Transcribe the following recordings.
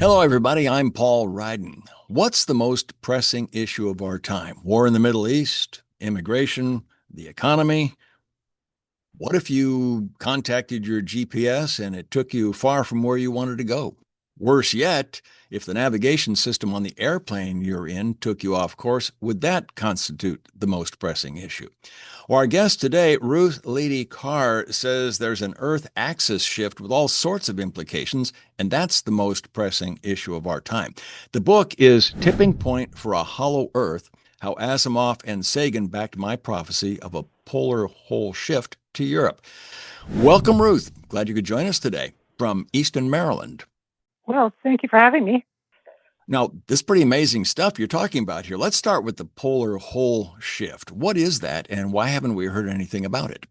Hello, everybody. I'm Paul Ryden. What's the most pressing issue of our time? War in the Middle East, immigration, the economy? What if you contacted your GPS and it took you far from where you wanted to go? Worse yet, if the navigation system on the airplane you're in took you off course, would that constitute the most pressing issue? Well, our guest today, Ruth Leedy Carr, says there's an Earth axis shift with all sorts of implications, and that's the most pressing issue of our time. The book is Tipping Point for a Hollow Earth: How Asimov and Sagan Backed My Prophecy of a Polar Hole Shift to Europe. Welcome, Ruth. Glad you could join us today from Easton, Maryland. Well, thank you for having me. Now, this is pretty amazing stuff you're talking about here. Let's start with the polar hole shift. What is that, and why haven't we heard anything about it?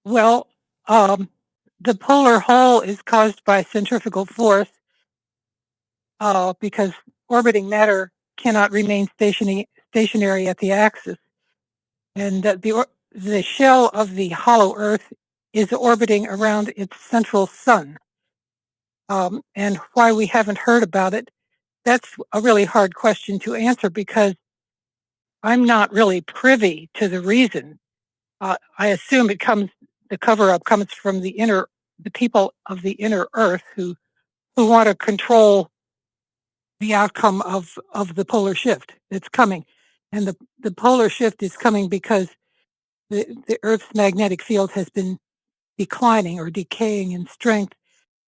Well, the polar hole is caused by centrifugal force because orbiting matter cannot remain stationary at the axis. And the shell of the hollow Earth is orbiting around its central sun. And why we haven't heard about it, that's a really hard question to answer because I'm not really privy to the reason. I assume the cover-up comes from the people of the inner Earth who want to control the outcome of the polar shift that's coming. And the polar shift is coming because the Earth's magnetic field has been declining or decaying in strength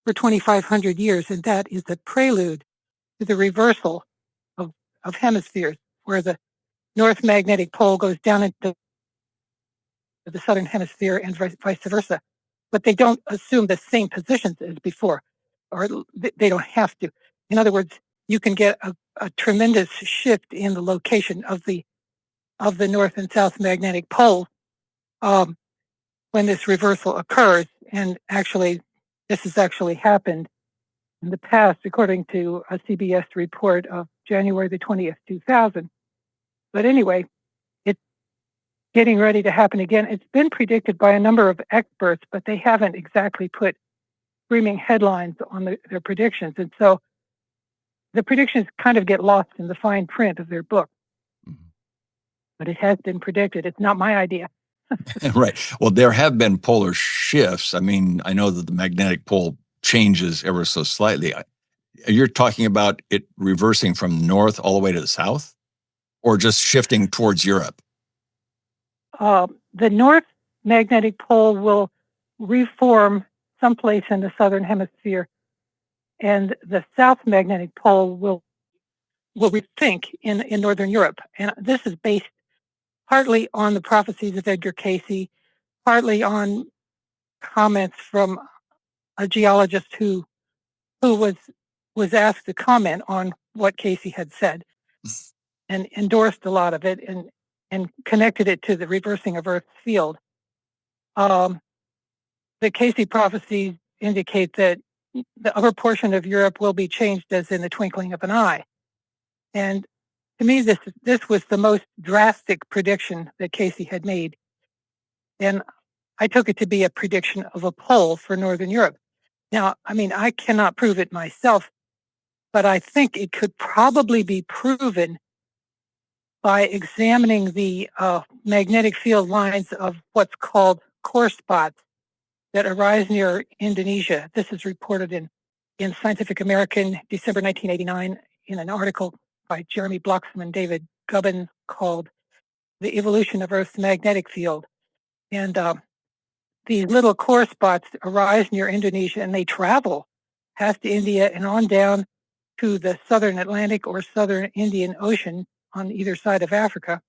for 2,500 years, and that is the prelude to the reversal of hemispheres, where the North magnetic pole goes down into the southern hemisphere and vice versa. But they don't assume the same positions as before, or they don't have to. In other words, you can get a tremendous shift in the location of the north and south magnetic pole when this reversal occurs. And actually, this has actually happened in the past, according to a CBS report of January the 20th, 2000. But anyway, it's getting ready to happen again. It's been predicted by a number of experts, but they haven't exactly put screaming headlines on their predictions. And so the predictions kind of get lost in the fine print of their book. But it has been predicted. It's not my idea. Right. Well, there have been polar shifts. I mean, I know that the magnetic pole changes ever so slightly. You're talking about it reversing from north all the way to the south, or just shifting towards Europe? The north magnetic pole will reform someplace in the southern hemisphere, and the south magnetic pole will rethink in northern Europe. And this is based partly on the prophecies of Edgar Cayce, partly on comments from a geologist who was asked to comment on what Cayce had said and endorsed a lot of it and connected it to the reversing of Earth's field. The Cayce prophecies indicate that the upper portion of Europe will be changed as in the twinkling of an eye. And to me, this was the most drastic prediction that Cayce had made. And I took it to be a prediction of a pole for Northern Europe. Now, I mean, I cannot prove it myself, but I think it could probably be proven by examining the magnetic field lines of what's called core spots that arise near Indonesia. This is reported in Scientific American, December 1989, in an article by Jeremy Bloxham and David Gubbin called The Evolution of Earth's Magnetic Field. And these little core spots arise near Indonesia, and they travel past India and on down to the southern Atlantic or southern Indian Ocean on either side of Africa.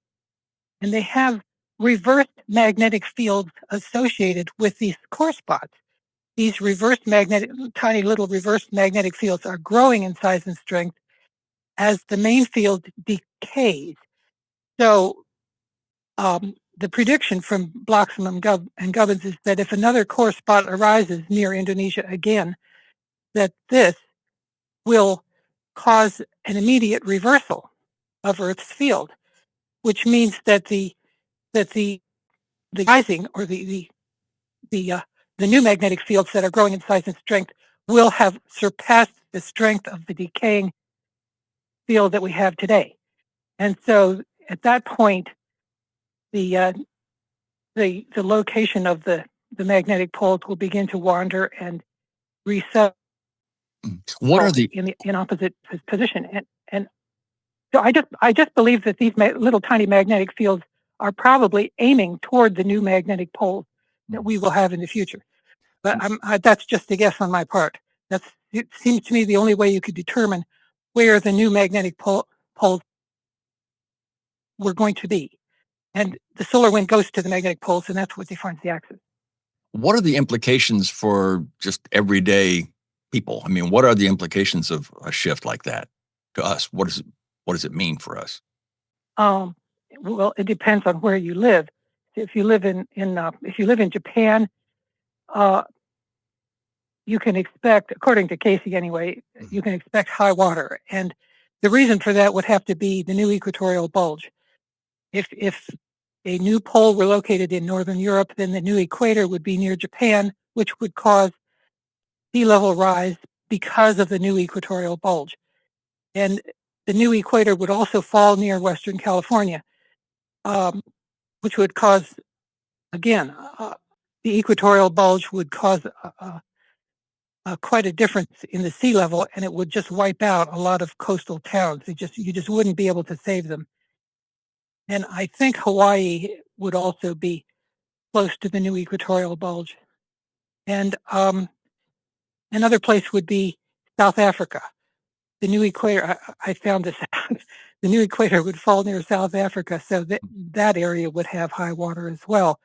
And they have reversed magnetic fields associated with these core spots. These tiny little reverse magnetic fields are growing in size and strength as the main field decays. So the prediction from Bloxham and Gubbins is that if another core spot arises near Indonesia again, that this will cause an immediate reversal of Earth's field, which means that the rising or the new magnetic fields that are growing in size and strength will have surpassed the strength of the decaying field that we have today. And so at that point, the location of the magnetic poles will begin to wander and reset What are the in opposite position. And so I just believe that these little tiny magnetic fields are probably aiming toward the new magnetic poles that we will have in the future. But that's just a guess on my part. It seems to me the only way you could determine where the new magnetic poles were going to be. And the solar wind goes to the magnetic poles, and that's what defines the axis. what are the implications for just everyday people? I mean, what are the implications of a shift like that to us? What does it mean for us? Well, it depends on where you live. If you live in Japan, uh, you can expect, according to Casey anyway, you can expect high water, and the reason for that would have to be the new equatorial bulge. If a new pole were located in northern Europe, then the new equator would be near Japan, which would cause sea level rise because of the new equatorial bulge. And the new equator would also fall near Western California, which would cause, again, the equatorial bulge would cause quite a difference in the sea level, and it would just wipe out a lot of coastal towns. You just wouldn't be able to save them. And I think Hawaii would also be close to the new equatorial bulge. And another place would be South Africa. The new equator, I found this out, the new equator would fall near South Africa, so that area would have high water as well.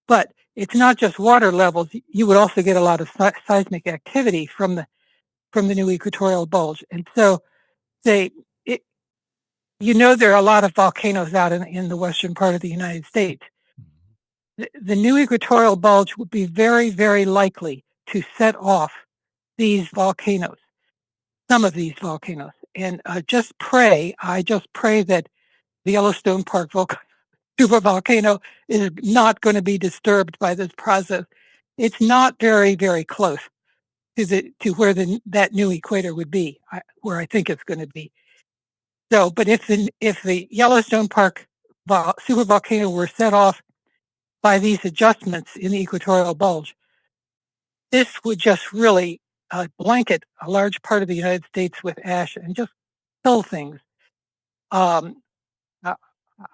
But it's not just water levels. You would also get a lot of seismic activity from the new equatorial bulge. And so there are a lot of volcanoes out in the western part of the United States. The new equatorial bulge would be very, very likely to set off these volcanoes, some of these volcanoes. And I just pray that the Yellowstone Park supervolcano is not going to be disturbed by this process. It's not very, very close to where that new equator would be, where I think it's going to be. So, but if the Yellowstone Park supervolcano were set off by these adjustments in the equatorial bulge, this would just really blanket a large part of the United States with ash and just kill things. Um, I,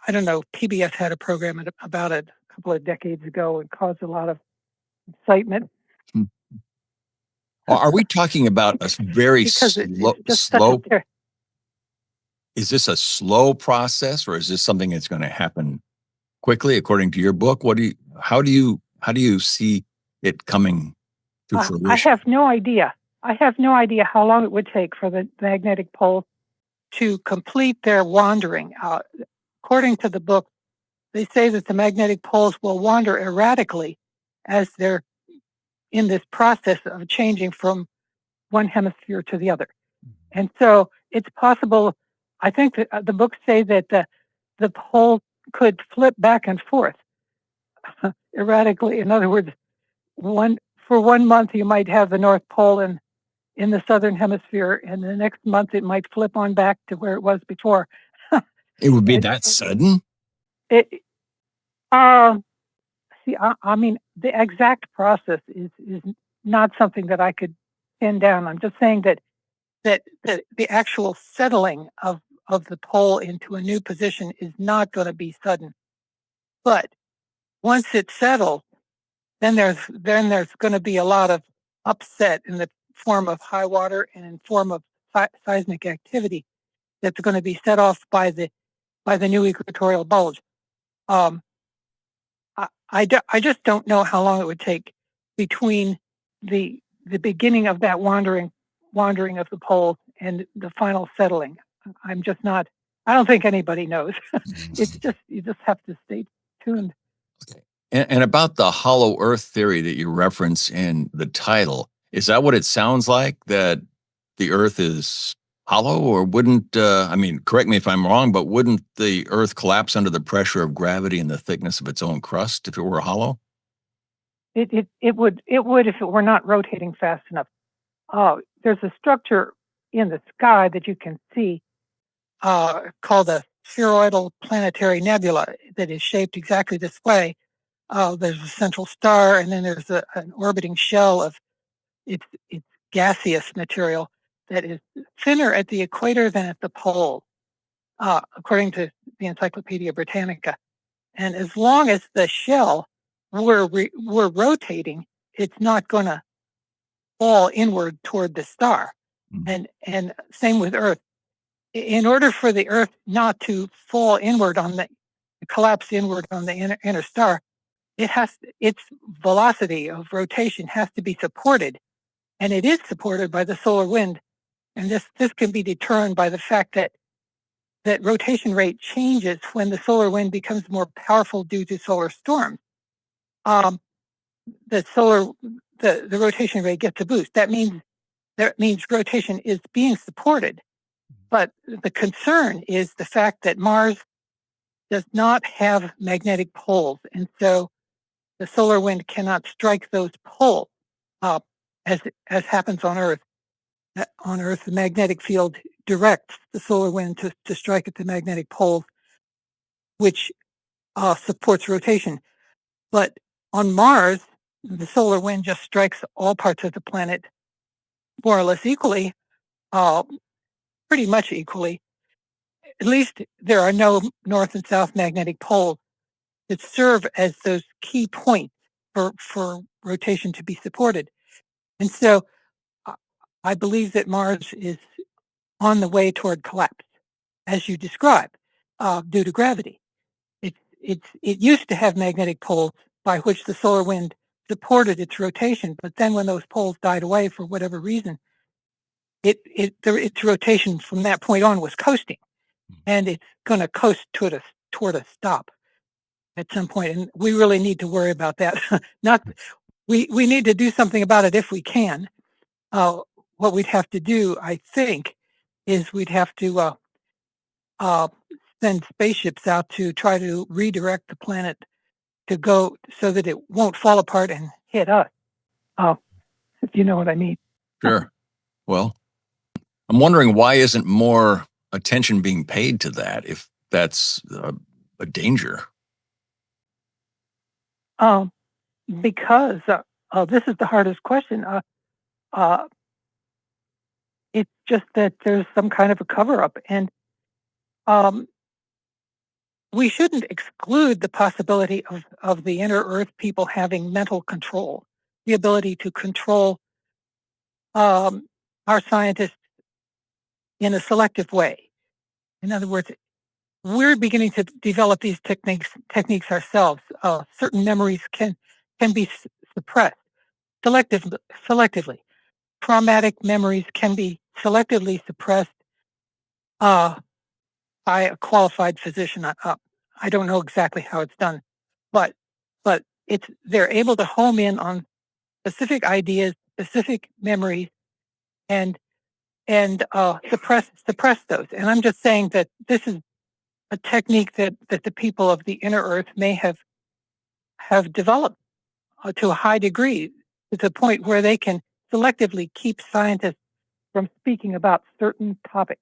I don't know. PBS had a program about it a couple of decades ago and caused a lot of excitement. Are we talking about a very because slow? it's just such a Is this a slow process, or is this something that's going to happen quickly, according to your book? How do you see it coming to fruition? I have no idea. I have no idea how long it would take for the magnetic poles to complete their wandering. According to the book, they say that the magnetic poles will wander erratically as they're in this process of changing from one hemisphere to the other. And so it's possible. I think that the books say that the pole could flip back and forth erratically. In other words, for 1 month you might have the North Pole in the southern hemisphere, and the next month it might flip on back to where it was before. It would be that sudden? It see, I mean, the exact process is not something that I could pin down. I'm just saying that the actual settling of the pole into a new position is not going to be sudden. But once it settles, then there's going to be a lot of upset in the form of high water and in form of seismic activity that's going to be set off by the new equatorial bulge. Um, I just don't know how long it would take between the beginning of that wandering of the poles and the final settling. I'm just not. I don't think anybody knows. It's just you just have to stay tuned. Okay. And about the hollow earth theory that you reference in the title, is that what it sounds like? That the earth is hollow, or wouldn't, I mean, correct me if I'm wrong, but wouldn't the earth collapse under the pressure of gravity and the thickness of its own crust if it were hollow? It would if it were not rotating fast enough. There's a structure in the sky that you can see, called a spheroidal planetary nebula, that is shaped exactly this way. There's a central star, and then there's an orbiting shell of it's gaseous material that is thinner at the equator than at the pole, according to the Encyclopedia Britannica. And as long as the shell were rotating, it's not going to fall inward toward the star. And same with Earth. In order for the Earth not to fall inward collapse inward on the inner star, its velocity of rotation has to be supported, and it is supported by the solar wind. And this can be determined by the fact that rotation rate changes when the solar wind becomes more powerful due to solar storms. Um, the solar the rotation rate gets a boost. That means rotation is being supported. But the concern is the fact that Mars does not have magnetic poles, and so the solar wind cannot strike those poles, uh, as happens on Earth. On Earth, the magnetic field directs the solar wind to strike at the magnetic poles, which supports rotation. But on Mars, the solar wind just strikes all parts of the planet more or less equally, uh, pretty much equally. At least there are no north and south magnetic poles that serve as those key points for rotation to be supported. And so uh, I believe that Mars is on the way toward collapse, as you described, due to gravity. It used to have magnetic poles by which the solar wind supported its rotation, but then when those poles died away for whatever reason, its rotation from that point on was coasting, and it's going to coast toward a stop at some point, and we really need to worry about that. Not we need to do something about it if we can. What we'd have to do, I think, is we'd have to uh, send spaceships out to try to redirect the planet to go so that it won't fall apart and hit us. Uh, if you know what I mean. Sure. Well, I'm wondering why isn't more attention being paid to that if that's a danger? Um, because this is the hardest question. Uh, it's just that there's some kind of a cover up, and um, we shouldn't exclude the possibility of the inner Earth people having mental control, the ability to control our scientists in a selective way. In other words, we're beginning to develop these techniques ourselves. Certain memories can be suppressed selectively. Traumatic memories can be selectively suppressed uh, by a qualified physician. I don't know exactly how it's done, but they're able to home in on specific ideas, specific memories, and suppress those. And I'm just saying that this is a technique that the people of the inner Earth may have developed to a high degree, to the point where they can selectively keep scientists from speaking about certain topics.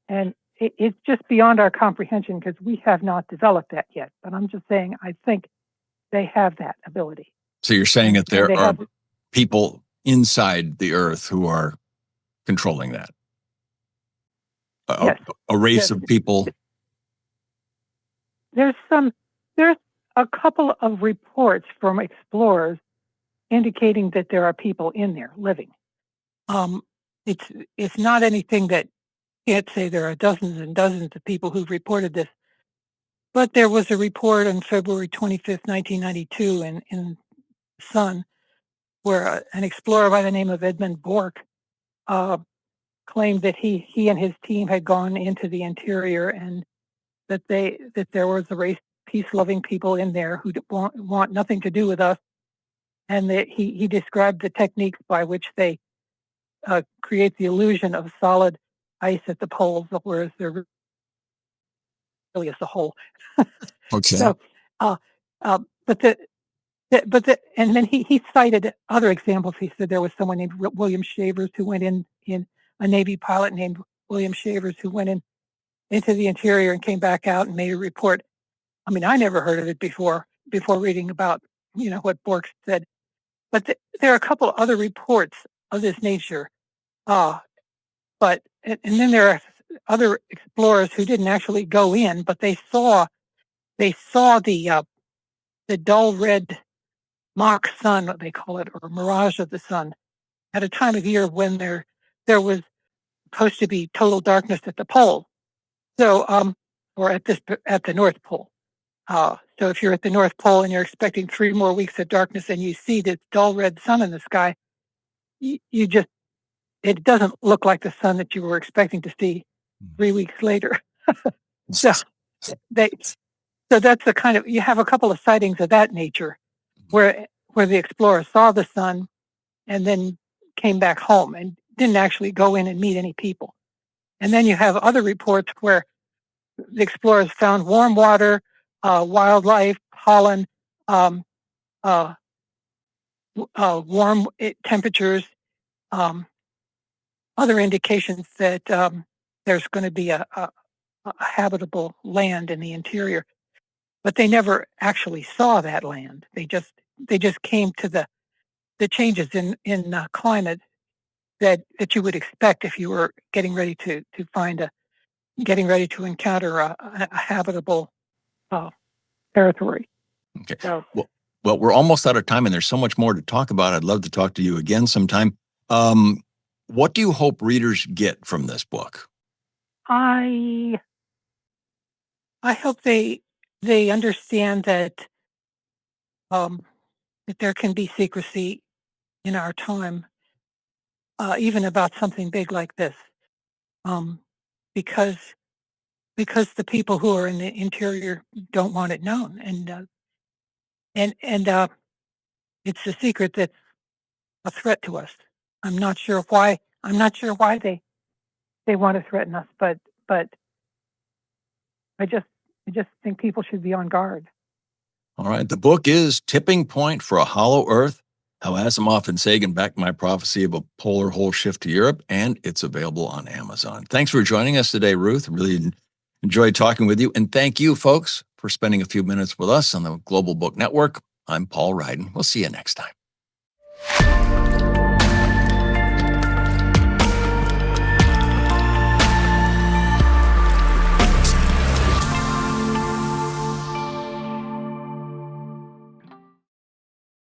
And it's just beyond our comprehension because we have not developed that yet. But I'm just saying, I think they have that ability. So you're saying that there they are have, people inside the Earth who are controlling that? yes, A race yes. of people? There's a couple of reports from explorers indicating that there are people in there living. It's not anything that can't say there are dozens and dozens of people who've reported this, but there was a report on February 25th, 1992 in Sun, where an explorer by the name of Edmund Bork claimed that he and his team had gone into the interior, and that there was a race peace-loving people in there who want nothing to do with us, and that he described the techniques by which they create the illusion of solid ice at the poles, whereas there really is a hole. Okay. So, uh, uh, but and then he cited other examples. He said there was someone named William Shavers who went in Navy pilot named William Shavers who went into the interior and came back out and made a report. I mean, I never heard of it before reading about, what Bork said. But there are a couple other reports of this nature. And then there are other explorers who didn't actually go in, but they saw the dull red mock sun, what they call it, or mirage of the sun, at a time of year when there was supposed to be total darkness at the pole. So, or at the North Pole. So if you're at the North Pole and you're expecting 3 more weeks of darkness and you see this dull red sun in the sky, it doesn't look like the sun that you were expecting to see 3 weeks later. So that's the kind of, you have a couple of sightings of that nature where the explorer saw the sun and then came back home and didn't actually go in and meet any people. And then you have other reports where the explorers found warm water, wildlife, pollen, um, warm temperatures, other indications that there's going to be a habitable land in the interior. But they never actually saw that land. They just came to the changes in climate that you would expect if you were getting ready to encounter a habitable territory. Okay. So Well, we're almost out of time, and there's so much more to talk about. I'd love to talk to you again sometime. What do you hope readers get from this book? I hope they understand that there can be secrecy in our time, even about something big like this, because the people who are in the interior don't want it known, and it's a secret that's a threat to us. I'm not sure why. They want to threaten us, but I just think people should be on guard. All right. The book is Tipping Point for a Hollow Earth, How Asimov and Sagan Backed My Prophecy of a Polar Hole Shift to Europe, and it's available on Amazon. Thanks for joining us today, Ruth. Really enjoyed talking with you. And thank you, folks, for spending a few minutes with us on the Global Book Network. I'm Paul Ryden. We'll see you next time.